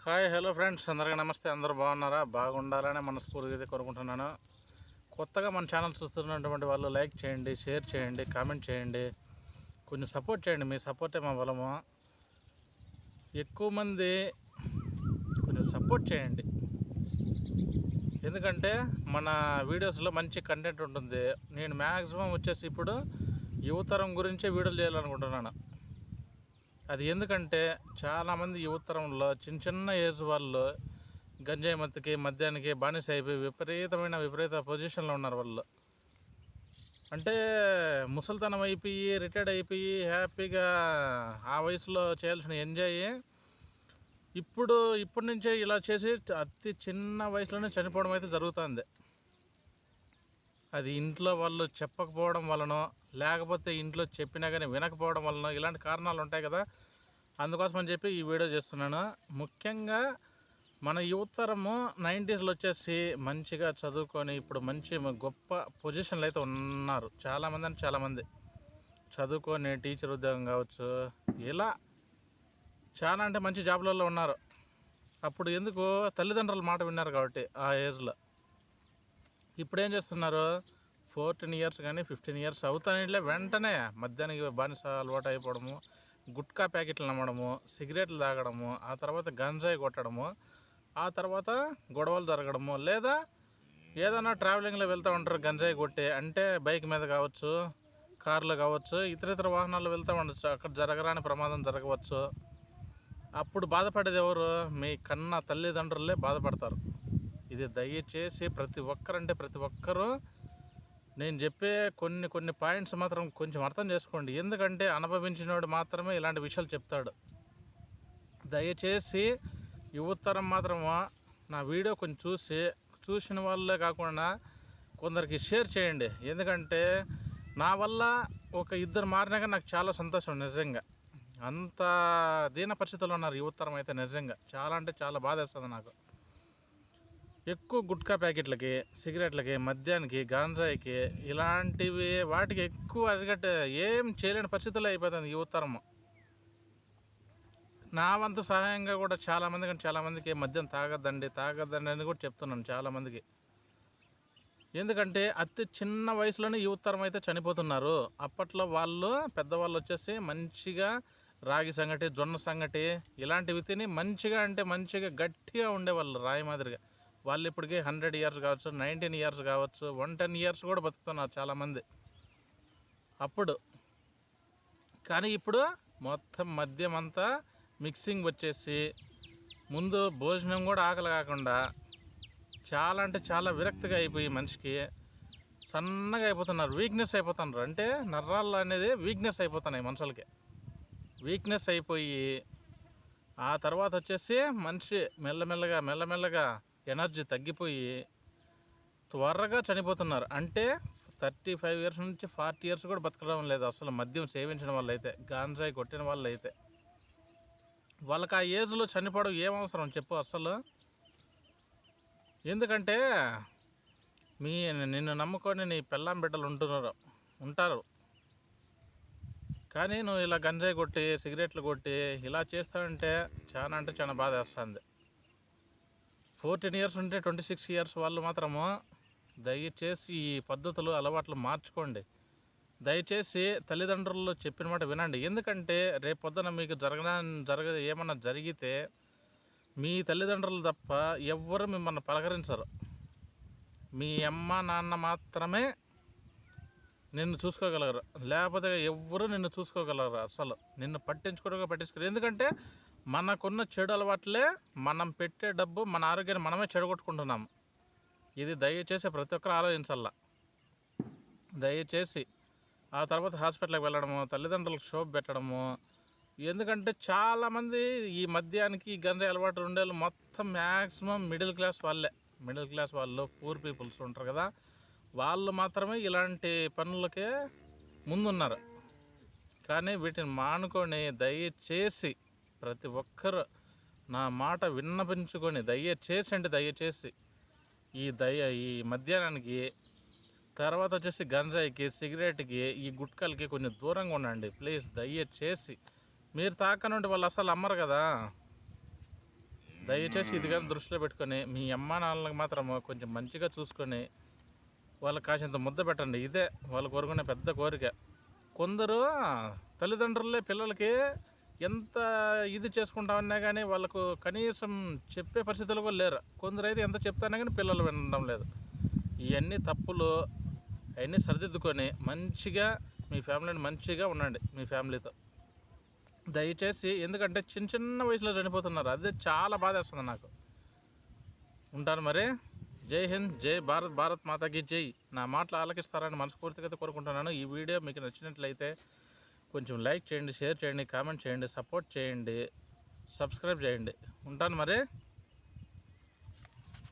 Hi hello friends, అందరికీ నమస్తే. అందరూ బాగున్నారా? బాగుండాలనే మనస్ఫూర్తిగా అయితే కోరుకుంటున్నాను. కొత్తగా మన ఛానల్ చూస్తున్నటువంటి వాళ్ళు లైక్ చేయండి, షేర్ చేయండి, కామెంట్ చేయండి, కొంచెం సపోర్ట్ చేయండి. మీ సపోర్టే మా బలము. ఎక్కువ మంది కొంచెం సపోర్ట్ చేయండి, ఎందుకంటే మన వీడియోస్లో మంచి కంటెంట్ ఉంటుంది. నేను మ్యాక్సిమం వచ్చేసి ఇప్పుడు యువతరం గురించే వీడియోలు చేయాలనుకుంటున్నాను. అది ఎందుకంటే చాలామంది యువతరంలో చిన్న చిన్న ఏజ్ వాళ్ళు గంజాయి మత్తుకి మద్యానికి బానిస అయిపోయి విపరీత పొజిషన్లో ఉన్నారు. వాళ్ళు అంటే ముసలితనం అయిపోయి రిటైర్డ్ అయిపోయి హ్యాపీగా ఆ వయసులో చేయాల్సిన ఎంజాయ్ ఇప్పటి నుంచే ఇలా చేసి అతి చిన్న వయసులోనే చనిపోవడం అయితే జరుగుతుంది. అది ఇంట్లో వాళ్ళు చెప్పకపోవడం వలనో, లేకపోతే ఇంట్లో చెప్పినా కానీ వినకపోవడం వలన, ఇలాంటి కారణాలు ఉంటాయి కదా. అందుకోసం అని చెప్పి ఈ వీడియో చేస్తున్నాను. ముఖ్యంగా మన యువతరము 90స్లో వచ్చేసి మంచిగా చదువుకొని ఇప్పుడు మంచి గొప్ప పొజిషన్లు అయితే ఉన్నారు. చాలామంది చదువుకొని టీచర్ ఉద్యోగం కావచ్చు, ఇలా చాలా అంటే మంచి జాబ్లలో ఉన్నారు. అప్పుడు ఎందుకు తల్లిదండ్రుల మాట విన్నారు కాబట్టి ఆ ఏజ్లో. ఇప్పుడు ఏం చేస్తున్నారు? 14 ఇయర్స్ కానీ 15 ఇయర్స్ అవుతానిలే వెంటనే మధ్యాహ్నం బానిస అలవాటు అయిపోవడము, గుట్కా ప్యాకెట్లు నమ్మడము, సిగరెట్లు తాగడము, ఆ తర్వాత గంజాయి కొట్టడము, ఆ తర్వాత గొడవలు జరగడము, లేదా ఏదైనా ట్రావెలింగ్లో వెళ్తూ ఉంటారు గంజాయి కొట్టి, అంటే బైక్ మీద కావచ్చు, కార్లు కావచ్చు, ఇతర వాహనాలు వెళ్తూ ఉండొచ్చు. అక్కడ జరగరాని ప్రమాదం జరగవచ్చు. అప్పుడు బాధపడేది ఎవరు? మీ కన్న తల్లిదండ్రులే బాధపడతారు. ఇది దయచేసి ప్రతి ఒక్కరూ నేను చెప్పే కొన్ని పాయింట్స్ మాత్రం కొంచెం అర్థం చేసుకోండి. ఎందుకంటే అనుభవించినోడు మాత్రమే ఇలాంటి విషయాలు చెప్తాడు. దయచేసి యువతరం మాత్రము నా వీడియో కొంచెం చూసిన వాళ్ళే కాకుండా కొందరికి షేర్ చేయండి. ఎందుకంటే నా వల్ల ఒక ఇద్దరు మారినాక నాకు చాలా సంతోషం. నిజంగా అంత దీన పరిస్థితుల్లో ఉన్నారు యువతరం అయితే. నిజంగా చాలా అంటే చాలా బాధ వేస్తుంది నాకు. ఎక్కువ గుట్కా ప్యాకెట్లకి, సిగరెట్లకి, మద్యానికి, గాంజాయికి, ఇలాంటివి వాటికి ఎక్కువ ఏం చేయలేని పరిస్థితుల్లో అయిపోతుంది యువతరము. నా వంతు సహాయంగా కూడా చాలామందికి మద్యం తాగద్దండి అని కూడా చెప్తున్నాను చాలామందికి. ఎందుకంటే అతి చిన్న వయసులోనే యువతరం అయితే చనిపోతున్నారు. అప్పట్లో పెద్దవాళ్ళు వచ్చేసి మంచిగా రాగి సంగటి, జొన్న సంగటి ఇలాంటివి తిని మంచిగా గట్టిగా ఉండేవాళ్ళు, రాయి మాదిరిగా. వాళ్ళు ఇప్పటికీ 100 ఇయర్స్ కావచ్చు, 19 ఇయర్స్ కావచ్చు, 110 ఇయర్స్ కూడా బతుకుతున్నారు చాలామంది అప్పుడు. కానీ ఇప్పుడు మొత్తం మద్యం అంతా మిక్సింగ్ వచ్చేసి ముందు భోజనం కూడా ఆకలి కాకుండా చాలా అంటే చాలా విరక్తిగా అయిపోయి మనిషికి సన్నగా అయిపోతున్నారు, వీక్నెస్ అయిపోతున్నారు. అంటే నరాలు అనేది వీక్నెస్ అయిపోతున్నాయి మనుషులకి. వీక్నెస్ అయిపోయి ఆ తర్వాత వచ్చేసి మనిషి మెల్లమెల్లగా ఎనర్జీ తగ్గిపోయి త్వరగా చనిపోతున్నారు. అంటే 35 ఇయర్స్ నుంచి 40 ఇయర్స్ కూడా బతకడం లేదు అసలు. మద్యం సేవించిన వాళ్ళు అయితే, గాంజాయి కొట్టిన వాళ్ళు అయితే వాళ్ళకి ఆ ఏజ్లో చనిపోవడం ఏమవసరం చెప్పు అసలు. ఎందుకంటే నిన్ను నమ్ముకొని నీ పెళ్ళాం బిడ్డలు ఉంటారు. కానీ నువ్వు ఇలా గంజాయి కొట్టి, సిగరెట్లు కొట్టి ఇలా చేస్తావంటే చాలా బాధ వేస్తుంది. 14 ఇయర్స్ ఉంటే 26 ఇయర్స్ వాళ్ళు మాత్రము దయచేసి ఈ పద్ధతులు అలవాట్లు మార్చుకోండి. దయచేసి తల్లిదండ్రులు చెప్పిన మాట వినండి. ఎందుకంటే రేపొద్దున మీకు ఏమన్నా జరిగితే మీ తల్లిదండ్రులు తప్ప ఎవ్వరు మిమ్మల్ని పలకరించరు. మీ అమ్మ నాన్న మాత్రమే నిన్ను చూసుకోగలరు, లేకపోతే ఎవ్వరూ నిన్ను చూసుకోగలరు. అసలు నిన్ను పట్టించుకోరు. ఎందుకంటే మనకున్న చెడు అలవాట్లే, మనం పెట్టే డబ్బు, మన ఆరోగ్యాన్ని మనమే చెడగొట్టుకుంటున్నాము. ఇది దయచేసి ప్రతి ఒక్కరు ఆలోచించాల. దయచేసి ఆ తర్వాత హాస్పిటల్కి వెళ్ళడము, తల్లిదండ్రులకు షోప్ పెట్టడము. ఎందుకంటే చాలామంది ఈ మద్యానికి గంజాయి అలవాటు ఉండేవాళ్ళు మొత్తం మ్యాక్సిమం మిడిల్ క్లాస్ వాళ్ళు, పూర్ పీపుల్స్ ఉంటారు కదా, వాళ్ళు మాత్రమే ఇలాంటి పనులకే ముందున్నారు. కానీ వీటిని మానుకొని దయచేసి ప్రతి ఒక్కరు నా మాట విన్నపించుకొని దయచేసి ఈ మద్యానానికి, తర్వాత వచ్చేసి గంజాయికి, సిగరెట్కి, ఈ గుట్కలకి కొంచెం దూరంగా ఉండండి ప్లీజ్. దయచేసి మీరు తాకనుండి వాళ్ళు అసలు అమ్మరు కదా. దయచేసి ఇది కానీ దృష్టిలో పెట్టుకొని మీ అమ్మా నాన్నలకు మాత్రం కొంచెం మంచిగా చూసుకొని వాళ్ళకి కాసింత ముద్ద పెట్టండి. ఇదే వాళ్ళు కోరుకునే పెద్ద కోరిక. కొందరు తల్లిదండ్రులే పిల్లలకి ఎంత ఇది చేసుకుంటామన్నా కానీ వాళ్ళకు కనీసం చెప్పే పరిస్థితులు కూడా లేరు. కొందరైతే ఎంత చెప్తానే కానీ పిల్లలు వినడం లేదు. ఇవన్నీ తప్పులు అవన్నీ సరిదిద్దుకొని మంచిగా మీ ఫ్యామిలీని మంచిగా ఉండండి మీ ఫ్యామిలీతో. దయచేసి ఎందుకంటే చిన్న వయసులో చనిపోతున్నారు, అదే చాలా బాధేస్తుంది నాకు. ఉంటాను మరి. జై హింద్, జై భారత్, భారత్ మాతాకి జై. నా మాటలు ఆలకిస్తారని మనస్ఫూర్తిగా కోరుకుంటున్నాను. ఈ వీడియో మీకు నచ్చినట్లయితే కొంచెం లైక్ చేయండి, షేర్ చేయండి, కామెంట్ చేయండి, సపోర్ట్ చేయండి, సబ్స్క్రైబ్ చేయండి. ఉంటాను మరి.